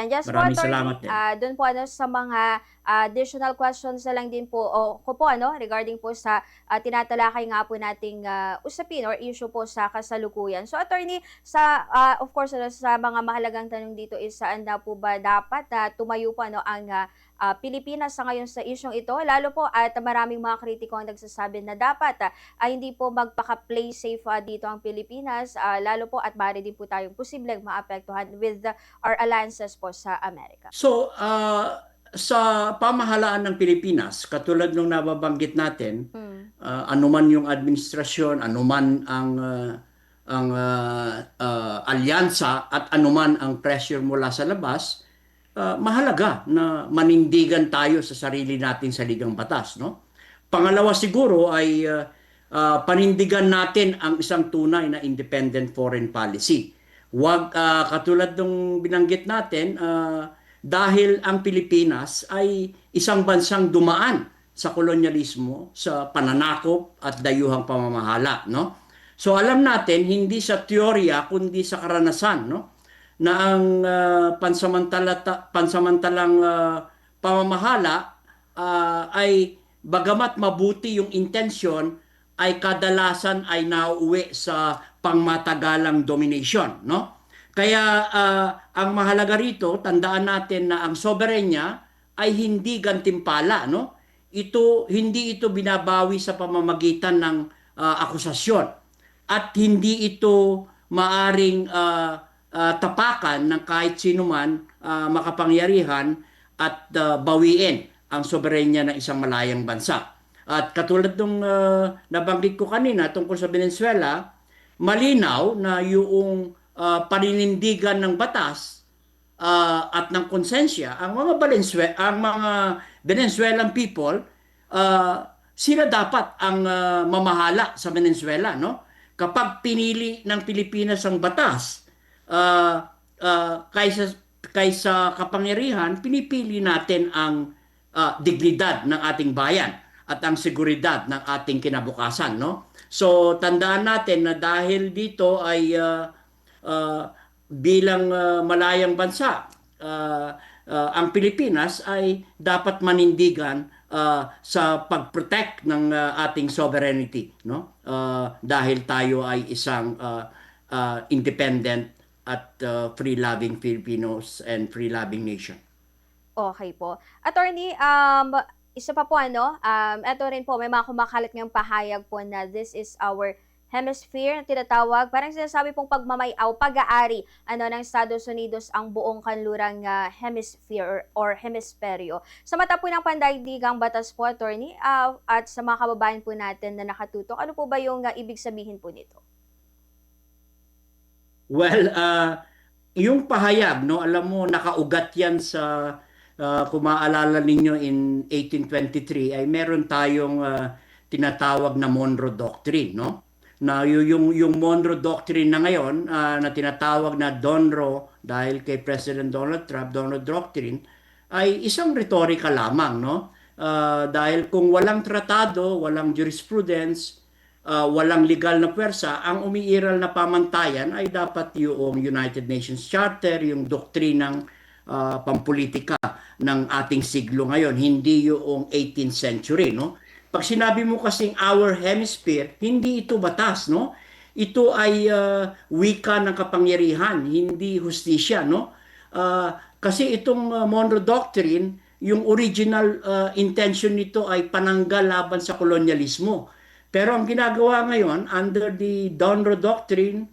Yes po, Maraming attorney. salamat din. Doon po sa mga additional questions na lang din po o ko po regarding po sa tinatalakay nga po nating usapin or issue po sa kasalukuyan. So attorney, sa of course sa mga mahalagang tanong dito is saan na po ba dapat tumayo po ang Pilipinas sa ngayon sa isyong ito, lalo po at maraming mga kritiko ang nagsasabi na dapat ay hindi po magpaka-play safe dito ang Pilipinas, lalo po at maaari din po tayong posibleng maapektuhan with our alliances po sa Amerika. So, sa pamahalaan ng Pilipinas, katulad nung nababanggit natin, Hmm. anuman yung administrasyon, anuman ang alyansa at anuman ang pressure mula sa labas, mahalaga na manindigan tayo sa sarili nating saligang batas, no? Pangalawa siguro ay panindigan natin ang isang tunay na independent foreign policy. Wag katulad ng binanggit natin, dahil ang Pilipinas ay isang bansang dumaan sa kolonyalismo, sa pananakop at dayuhang pamamahala, no? So alam natin hindi sa teorya kundi sa karanasan, no, na ang pansamantalang pamamahala ay bagamat mabuti yung intensyon ay kadalasan ay nauuwi sa pangmatagalang domination, no? Kaya ang mahalaga rito, tandaan natin na ang soberenya ay hindi gantimpala, no? Hindi ito binabawi sa pamamagitan ng akusasyon at hindi ito maaring tapakan ng kahit sino man makapangyarihan at bawiin ang soberenya ng isang malayang bansa. At katulad ng nabanggit ko kanina tungkol sa Venezuela, malinaw na yung paninindigan ng batas at ng konsensya, ang mga Venezuelan people, sila dapat ang mamahala sa Venezuela, no? Kapag pinili ng Pilipinas ang batas, kaysa kapangyarihan, pinipili natin ang dignidad ng ating bayan at ang seguridad ng ating kinabukasan, no? So tandaan natin na dahil dito ay bilang malayang bansa, ang Pilipinas ay dapat manindigan sa pag-protect ng ating sovereignty, no? Dahil tayo ay isang independent at free-loving Filipinos and free-loving nation. Okay po. Attorney, isa pa po eto rin po may mga kumakalat ngayong pahayag po na this is our hemisphere na tinatawag, parang sinasabi pong pagmamayaw, pag-aari ng Estados Unidos ang buong kanlurang hemisphere or hemisperyo. Sa mata po ng pandaigdigang batas po, attorney, at sa mga kababayan po natin na nakatutok, ano po ba yung ibig sabihin po nito? Well, yung pahayag, no, alam mo, nakaugat yan sa, kung maaalala ninyo in 1823, ay meron tayong tinatawag na Monroe Doctrine, no? Na yung Monroe Doctrine na ngayon, na tinatawag na DONRO, dahil kay President Donald Trump, Donald Doctrine, ay isang retorika lamang, no? Dahil kung walang tratado, walang jurisprudence, walang legal na pwersa, ang umiiral na pamantayan ay dapat yung United Nations Charter, yung doktrinang pampolitika ng ating siglo ngayon, hindi yung 18th century, no? Pag sinabi mo kasing our hemisphere, hindi ito batas, no? Ito ay wika ng kapangyarihan, hindi hustisya, no? Kasi itong Monroe Doctrine, yung original intention nito ay pananggal laban sa kolonyalismo. Pero ang ginagawa ngayon under the Donroe Doctrine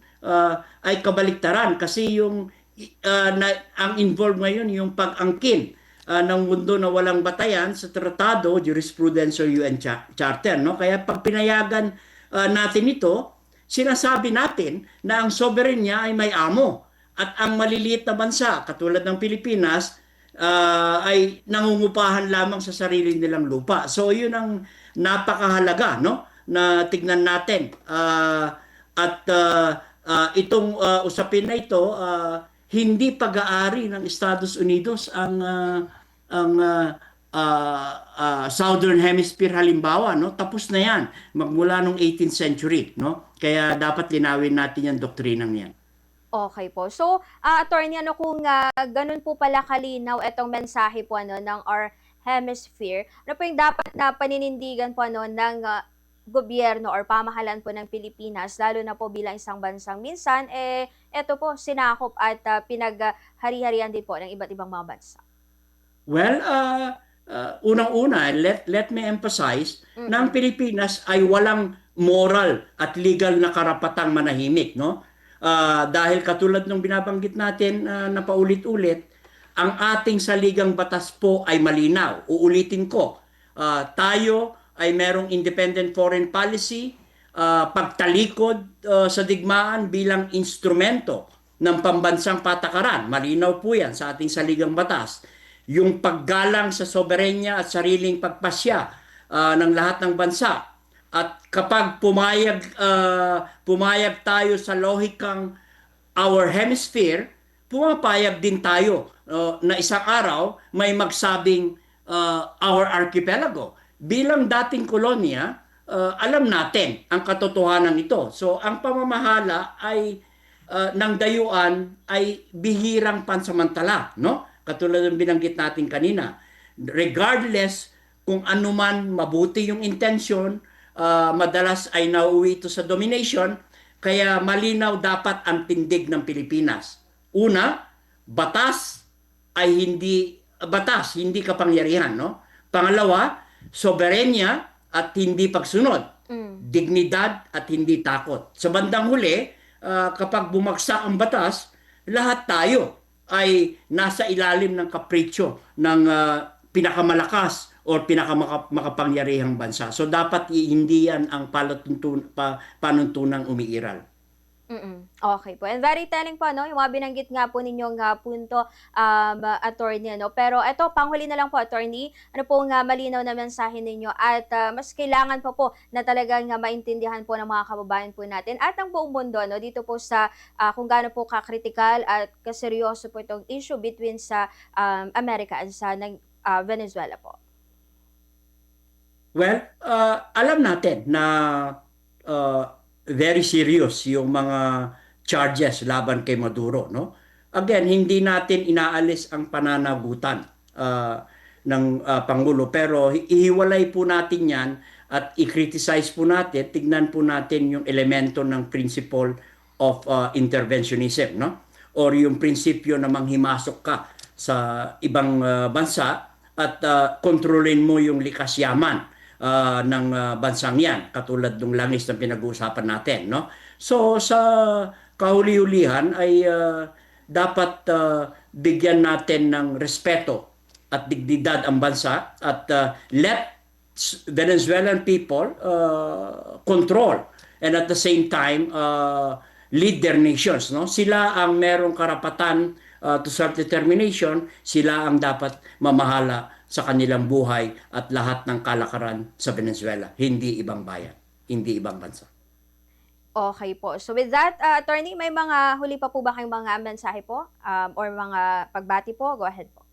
ay kabaliktaran kasi ang involved ngayon yung pag-angkin ng mundo na walang batayan sa tratado, jurisprudence o UN Charter, no? Kaya pag pinayagan natin ito, sinasabi natin na ang sovereign niya ay may amo at ang maliliit na bansa katulad ng Pilipinas ay nangungupahan lamang sa sarili nilang lupa. So yun ang napakahalaga, no, na tignan natin. Itong usapin na ito, hindi pag-aari ng Estados Unidos ang Southern Hemisphere halimbawa, no? Tapos na yan magmula nung 18th century, no? Kaya dapat linawin natin yung doktrinang yan. Okay po. So, attorney, ano kung ganun po pala kalinaw itong mensahe po ano ng our hemisphere, ano po yung dapat na paninindigan po ano ng gobyerno or pamahalaan po ng Pilipinas lalo na po bilang isang bansang minsan eto po sinakop at pinaghari-harian din po ng iba't ibang mga bansa. Well, unang-una, let me emphasize na ang Mm. Pilipinas ay walang moral at legal na karapatang manahimik, no? Dahil katulad ng binabanggit natin na paulit-ulit, ang ating saligang batas po ay malinaw. Uulitin ko, tayo ay merong independent foreign policy, pagtalikod sa digmaan bilang instrumento ng pambansang patakaran. Malinaw po yan sa ating saligang batas. Yung paggalang sa soberenya at sariling pagpasya ng lahat ng bansa. At kapag pumayag tayo sa lohikang our hemisphere, pumapayag din tayo na isang araw may magsabing our archipelago. Bilang dating kolonya, alam natin ang katotohanan ito. So ang pamamahala ay ng dayuan ay bihirang pansamantala, no? Katulad ng binanggit natin kanina. Regardless kung anuman mabuti yung intention, madalas ay nauwi ito sa domination, kaya malinaw dapat ang tindig ng Pilipinas. Una, batas, hindi kapangyarihan, no? Pangalawa, soberenya at hindi pagsunod. Mm. Dignidad at hindi takot. Sa bandang huli, kapag bumagsak ang batas, lahat tayo ay nasa ilalim ng kapritsyo ng pinakamalakas o pinakamakapangyarihang bansa. So dapat hindi yan ang panuntunang umiiral. Okay po. And very telling po ano, yung mga binanggit nga po ninyong punto, attorney ano. Pero eto panghuli na lang po attorney, ano pong malinaw na mensahe ninyo at mas kailangan pa po na talagang maintindihan po ng mga kababayan po natin at ng buong mundo no dito po sa kung gaano po ka-kritikal at kaseryoso po itong issue between sa Amerika at sa Venezuela po. Well, alam natin na uh, very serious yung mga charges laban kay Maduro, no? Again, hindi natin inaalis ang pananagutan ng Pangulo, pero ihiwalay po natin yan at i-criticize po natin, tignan po natin yung elemento ng principle of interventionism, no? Or yung prinsipyo na manghimasok ka sa ibang bansa at kontrolin mo yung likas yaman ng bansang yan, katulad ng langis na pinag-uusapan natin, no? So sa kahuli-hulihan ay dapat bigyan natin ng respeto at dignidad ang bansa at let Venezuelan people control and at the same time lead their nations, no? Sila ang merong karapatan to self-determination, sila ang dapat mamahala sa kanilang buhay at lahat ng kalakaran sa Venezuela, hindi ibang bayan, hindi ibang bansa. Okay po. So with that, attorney, may mga huli pa po ba kayong mga mensahe po or mga pagbati po? Go ahead po.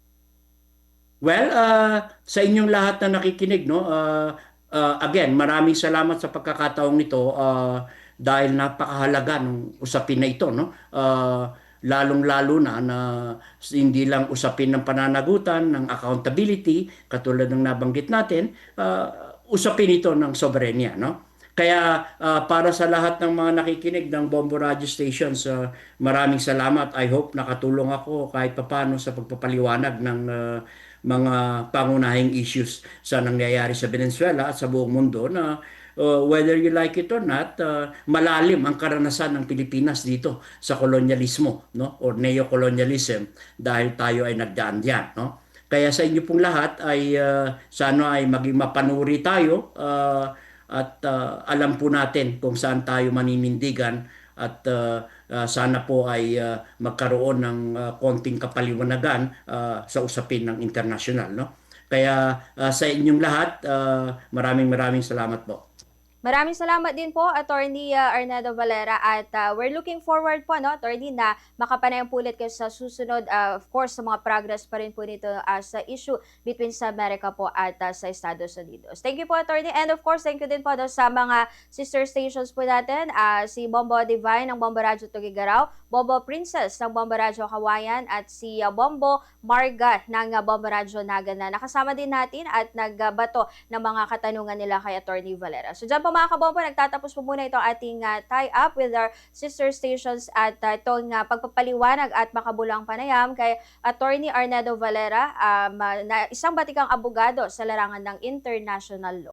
Well, sa inyong lahat na nakikinig, no, again, maraming salamat sa pagkakataong nito dahil napakahalaga ng usapin na ito, no? Lalong-lalo na hindi lang usapin ng pananagutan, ng accountability, katulad ng nabanggit natin, usapin ito ng soberenya, no? Kaya para sa lahat ng mga nakikinig ng Bombo Radio Stations, maraming salamat. I hope nakatulong ako kahit papano sa pagpapaliwanag ng mga pangunahing issues sa nangyayari sa Venezuela at sa buong mundo na whether you like it or not, malalim ang karanasan ng Pilipinas dito sa kolonyalismo, no? Or neo-colonialism dahil tayo ay nagdaan diyan, no? Kaya sa inyo pong lahat ay sana ay maging mapanuri tayo at alam po natin kung saan tayo maninindigan at sana po ay magkaroon ng konting kapaliwanagan sa usapin ng internasyonal, no? Kaya sa inyong lahat, maraming salamat po. Maraming salamat din po, Attorney Arnado Valera, at we're looking forward po, no, Attorney, na makapanayang pulit kayo sa susunod, of course, sa mga progress pa rin po nito sa issue between sa Amerika po at sa Estados Unidos. Thank you po, Attorney, and of course, thank you din po, no, sa mga sister stations po natin, si Bombo Divine ng Bombo Radyo Tugigaraw, Bombo Princess ng Bombo Radyo Kawayan, at si Bombo Marga ng Bombo Radyo Naga na nakasama din natin at nagbato ng mga katanungan nila kay Attorney Valera. So dyan po mga kabombo, nagtatapos po muna itong ating tie-up with our sister stations at itong pagpapaliwanag at makabulang panayam kay Attorney Arnado Valera, na isang batikang abogado sa larangan ng international law.